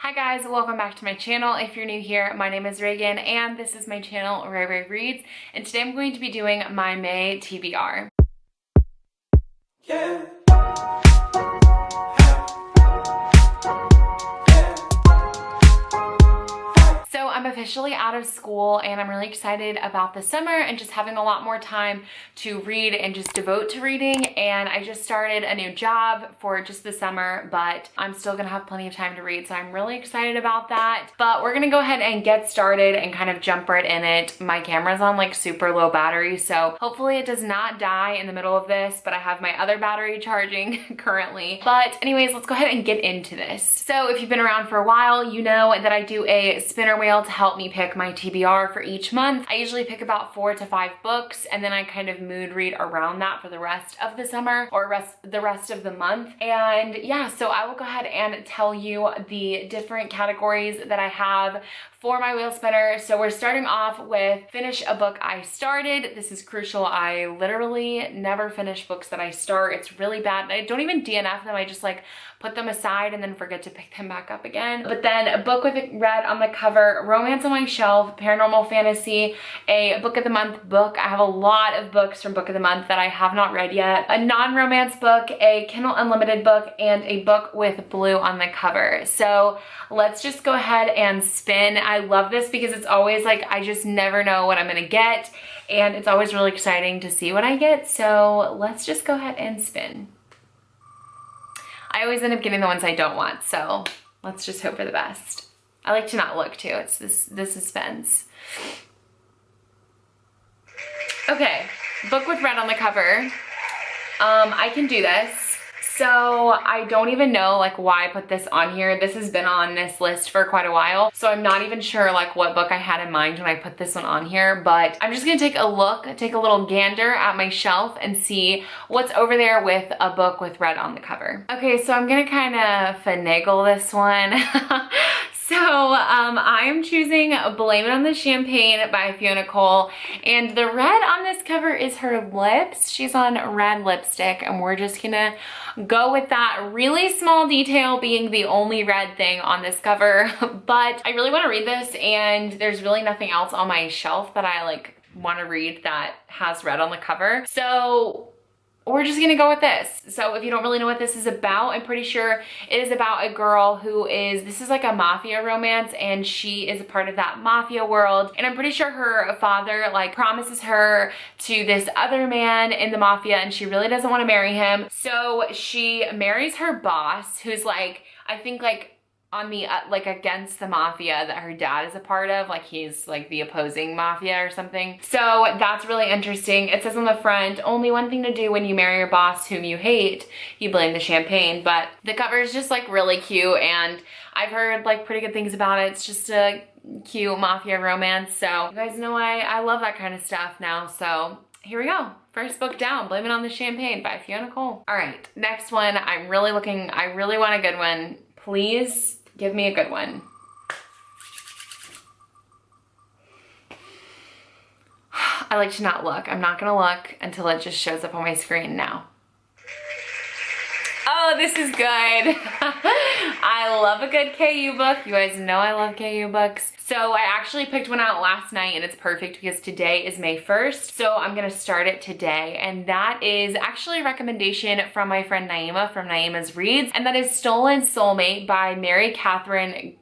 Hi guys, welcome back to my channel. If you're new here, my name is Reagan and this is my channel, Ray Ray Reads, and today I'm going to be doing my May TBR. Yeah. So I'm officially out of school and I'm really excited about the summer and just having a lot more time to read and just devote to reading. And I just started a new job for just the summer, but I'm still gonna have plenty of time to read. So I'm really excited about that. But we're gonna go ahead and get started and kind of jump right in it. My camera's on like super low battery, so hopefully it does not die in the middle of this, but I have my other battery charging currently. But anyways, let's go ahead and get into this. So if you've been around for a while, you know that I do a spinner wheel to help me pick my TBR for each month. I usually pick about 4 to 5 books and then I kind of mood read around that for the rest of the summer or the rest of the month. And yeah, so I will go ahead and tell you the different categories that I have for my wheel spinner. So we're starting off with finish a book I started. This is crucial. I literally never finish books that I start. It's really bad. I don't even DNF them. I just like put them aside and then forget to pick them back up again. But then a book with red on the cover, romance on my shelf, paranormal fantasy, a book of the month book. I have a lot of books from book of the month that I have not read yet. A non-romance book, a Kindle Unlimited book, and a book with blue on the cover. So let's just go ahead and spin. I love this because it's always like, I just never know what I'm gonna get. And it's always really exciting to see what I get. So let's just go ahead and spin. I always end up getting the ones I don't want, so let's just hope for the best. I like to not look too, it's the suspense. Okay, book with red on the cover. I can do this. So I don't even know like why I put this on here. This has been on this list for quite a while. So I'm not even sure like what book I had in mind when I put this one on here, but I'm just gonna take a look, take a little gander at my shelf and see what's over there with a book with red on the cover. Okay, so I'm gonna kind of finagle this one. So I am choosing Blame It on the Champagne by Fiona Cole. And the red on this cover is her lips. She's on red lipstick and we're just gonna go with that really small detail being the only red thing on this cover. But I really wanna read this and there's really nothing else on my shelf that I like wanna read that has red on the cover. So we're just gonna go with this. So if you don't really know what this is about, I'm pretty sure it is about a girl who is, this is like a mafia romance and she is a part of that mafia world. And I'm pretty sure her father like promises her to this other man in the mafia and she really doesn't want to marry him. So she marries her boss who's like, I think like on the like against the mafia that her dad is a part of, like he's like the opposing mafia or something. So that's really interesting. It says on the front, only one thing to do when you marry your boss whom you hate, you blame the champagne. But the cover is just like really cute and I've heard like pretty good things about it. It's just a cute mafia romance. So you guys know I love that kind of stuff now. So here we go. First book down, Blame It on the Champagne by Fiona Cole. All right, next one. I really want a good one. Please give me a good one. I like to not look. I'm not gonna look until it just shows up on my screen now. Oh, this is good. I love a good KU book. You guys know I love KU books. So I actually picked one out last night and it's perfect because today is May 1st. So I'm gonna start it today. And that is actually a recommendation from my friend Naima from Naima's Reads. And that is Stolen Soulmate by Mary Catherine,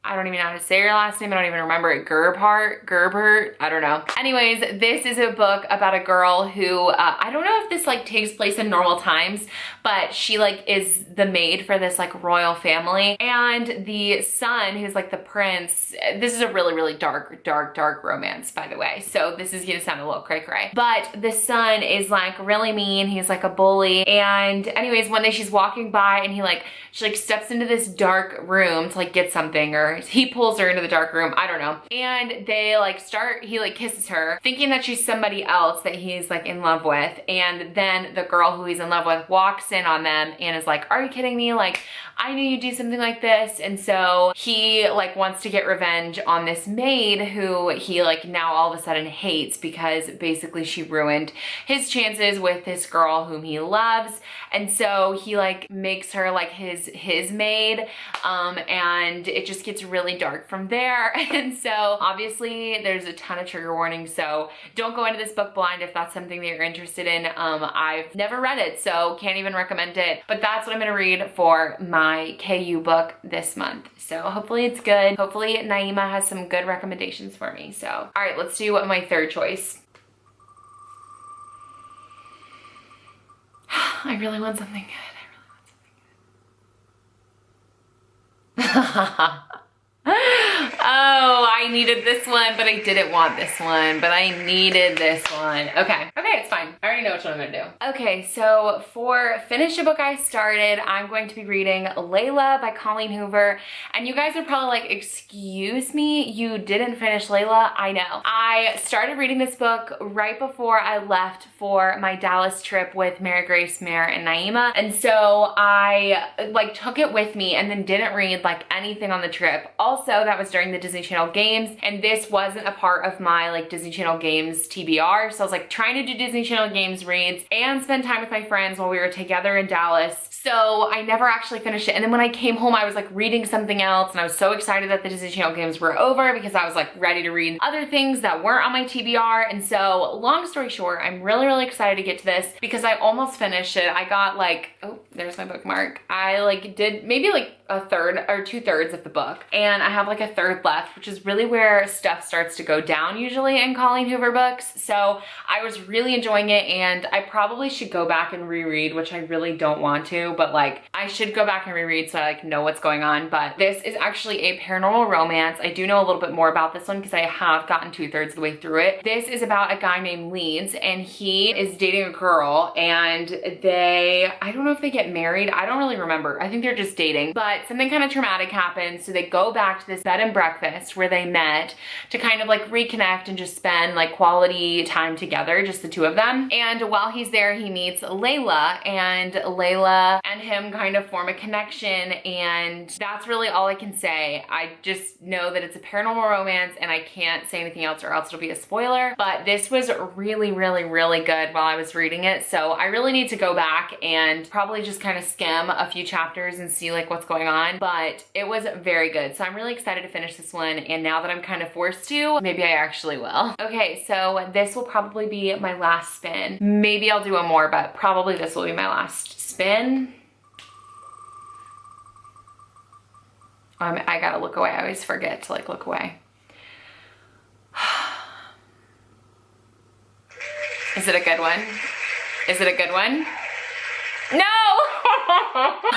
I don't even know how to say her last name. I don't even remember it. Gerbert, I don't know. Anyways, this is a book about a girl who, I don't know if this like takes place in normal times, but she like is the maid for this like royal family. And the son, who's like the prince, this is a really, really dark romance, by the way. So this is gonna sound a little cray-cray. But the son is like really mean. He's like a bully. And anyways, one day she's walking by and she like steps into this dark room to like get something or Anyways, he pulls her into the dark room, I don't know. And they like he like kisses her, thinking that she's somebody else that he's like in love with. And then the girl who he's in love with walks in on them and is like, are you kidding me? Like, I knew you'd do something like this. And so he like wants to get revenge on this maid who he like now all of a sudden hates because basically she ruined his chances with this girl whom he loves. And so he like makes her like his maid, and it just gets really dark from there. And so obviously there's a ton of trigger warnings, so don't go into this book blind if that's something that you're interested in. I've never read it, so can't even recommend it, but that's what I'm gonna read for my KU book this month. So hopefully it's good. Hopefully Naima has some good recommendations for me. So all right, let's do my third choice. I really want something good. Oh, I needed this one, but I didn't want this one, but I needed this one. Okay, it's fine. I already know which one I'm gonna do. Okay, so for Finish a Book I Started, I'm going to be reading Layla by Colleen Hoover. And you guys are probably like, excuse me, you didn't finish Layla? I know. I started reading this book right before I left for my Dallas trip with Mary Grace, Mare, and Naima. And so I like took it with me and then didn't read like anything on the trip. Also, that was during the Disney Channel Games, and this wasn't a part of my like Disney Channel Games TBR. So I was like trying to do Disney Channel Games reads and spend time with my friends while we were together in Dallas. So I never actually finished it. And then when I came home, I was like reading something else, and I was so excited that the Disney Channel Games were over because I was like ready to read other things that weren't on my TBR. And so long story short, I'm really excited to get to this because I almost finished it. I got like, oh, there's my bookmark. I like did maybe like a third or 2/3 of the book, and I have like a third left, which is really where stuff starts to go down usually in Colleen Hoover books. So I was really enjoying it, and I probably should go back and reread, which I really don't want to, but like I should go back and reread so I like know what's going on. But this is actually a paranormal romance. I do know a little bit more about this one because I have gotten 2/3 of the way through it. This is about a guy named Leeds, and he is dating a girl, and I don't know if they get married. I don't really remember. I think they're just dating, but something kind of traumatic happens. So they go back to this bed and breakfast where they met to kind of like reconnect and just spend like quality time together, just the two of them. And while he's there, he meets Layla, and Layla and him kind of form a connection, and that's really all I can say. I just know that it's a paranormal romance, and I can't say anything else or else it'll be a spoiler. But this was really good while I was reading it, so I really need to go back and probably just kind of skim a few chapters and see like what's going on. But it was very good, so I'm really excited to finish this one, and now that I'm kind of forced to, maybe I actually will. Okay, so this will probably be my last spin. Maybe I'll do one more, but probably this will be my last spin. I gotta look away. I always forget to like look away. Is it a good one? Is it a good one? No!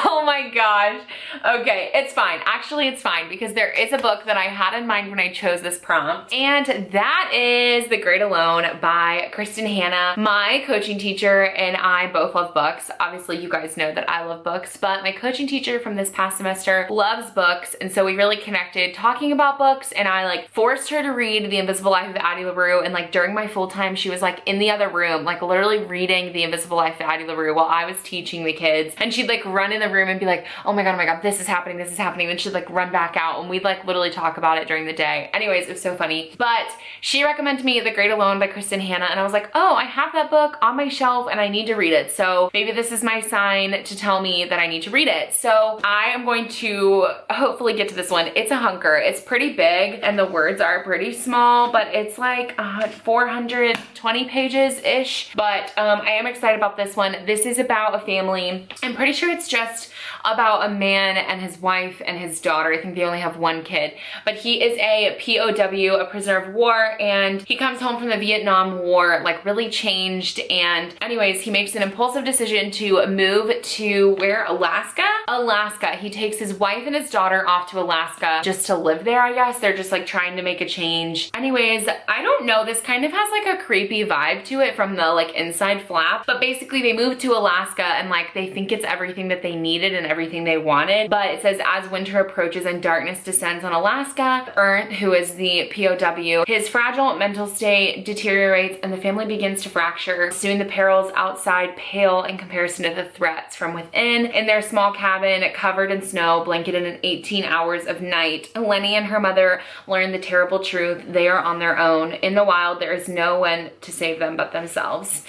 Oh my gosh. Okay, it's fine. Actually, it's fine because there is a book that I had in mind when I chose this prompt, and that is The Great Alone by Kristen Hanna. My coaching teacher and I both love books. Obviously, you guys know that I love books, but my coaching teacher from this past semester loves books, and so we really connected talking about books, and I like forced her to read The Invisible Life of Addie LaRue, and like during my full time, she was like in the other room, like literally reading The Invisible Life of Addie LaRue while I was teaching the kids, and she'd like run in the room and be like, oh my god, this is happening, and she'd like run back out, and we'd like literally talk about it during the day. Anyways, it was so funny. But she recommended me The Great Alone by Kristen Hanna, and I was like, oh, I have that book on my shelf and I need to read it, so maybe this is my sign to tell me that I need to read it. So I am going to hopefully get to this one. It's a hunker. It's pretty big and the words are pretty small, but it's like 420 pages-ish. But I am excited about this one. This is about a family. I'm pretty sure it's just about a man and his wife and his daughter. I think they only have one kid, but he is a POW, a prisoner of war, and he comes home from the Vietnam War like really changed. And anyways, he makes an impulsive decision to move to where? Alaska? Alaska. He takes his wife and his daughter off to Alaska just to live there, I guess. They're just like trying to make a change. Anyways, I don't know, this kind of has like a creepy vibe to it from the like inside flap, but basically they moved to Alaska and like they think it's everything that they needed and everything they wanted. But it says, as winter approaches and darkness descends on Alaska, Ernst, who is the POW, his fragile mental state deteriorates and the family begins to fracture. Soon the perils outside pale in comparison to the threats from within. In their small cabin covered in snow, blanketed in 18 hours of night, Lenny and her mother learn the terrible truth. They are on their own. In the wild, there is no one to save them but themselves.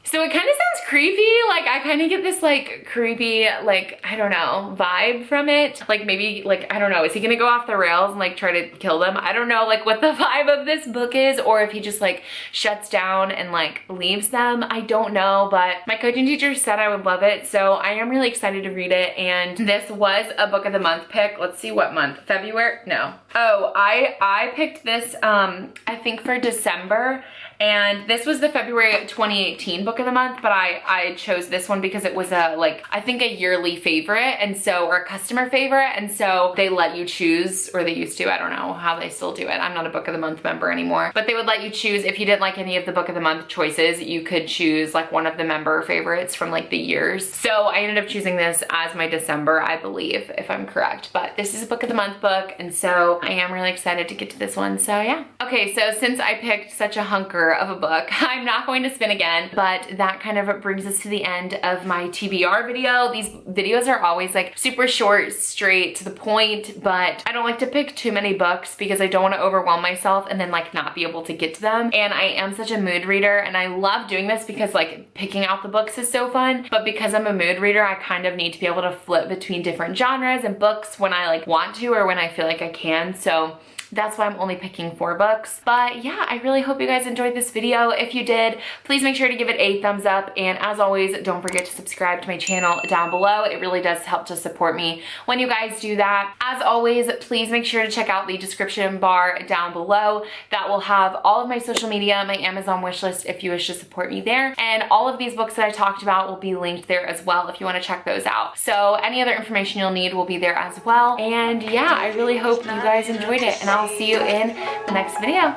So it kind of sounds creepy. Like I kind of get this like creepy, like, I don't know, vibe from it. Like maybe like, I don't know, is he gonna go off the rails and like try to kill them? I don't know like what the vibe of this book is, or if he just like shuts down and like leaves them. I don't know, but my coaching teacher said I would love it. So I am really excited to read it. And this was a book of the month pick. Let's see what month, February? No. Oh, I picked this, I think for December. And this was the February 2018 book of the month, but I chose this one because it was a like, I think a yearly favorite, and so, or a customer favorite, and so they let you choose, or they used to, I don't know how they still do it. I'm not a book of the month member anymore, but they would let you choose, if you didn't like any of the book of the month choices, you could choose like one of the member favorites from like the years. So I ended up choosing this as my December, I believe, if I'm correct, but this is a book of the month book, and so I am really excited to get to this one, so yeah. Okay, so since I picked such a hunker of a book, I'm not going to spin again, but that kind of brings us to the end of my TBR video. These videos are always like super short, straight to the point, but I don't like to pick too many books because I don't want to overwhelm myself and then like not be able to get to them. And I am such a mood reader, and I love doing this because like picking out the books is so fun, but because I'm a mood reader, I kind of need to be able to flip between different genres and books when I like want to, or when I feel like I can. So that's why I'm only picking 4 books. But yeah, I really hope you guys enjoyed this video. If you did, please make sure to give it a thumbs up. And as always, don't forget to subscribe to my channel down below. It really does help to support me when you guys do that. As always, please make sure to check out the description bar down below. That will have all of my social media, my Amazon wishlist if you wish to support me there. And all of these books that I talked about will be linked there as well if you want to check those out. So any other information you'll need will be there as well. And yeah, I really hope you guys enjoyed it, and I'll see you in the next video.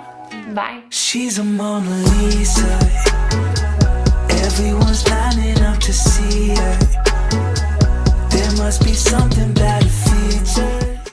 Bye. She's a Mona Lisa. Everyone's lining up to see her. There must be something bad.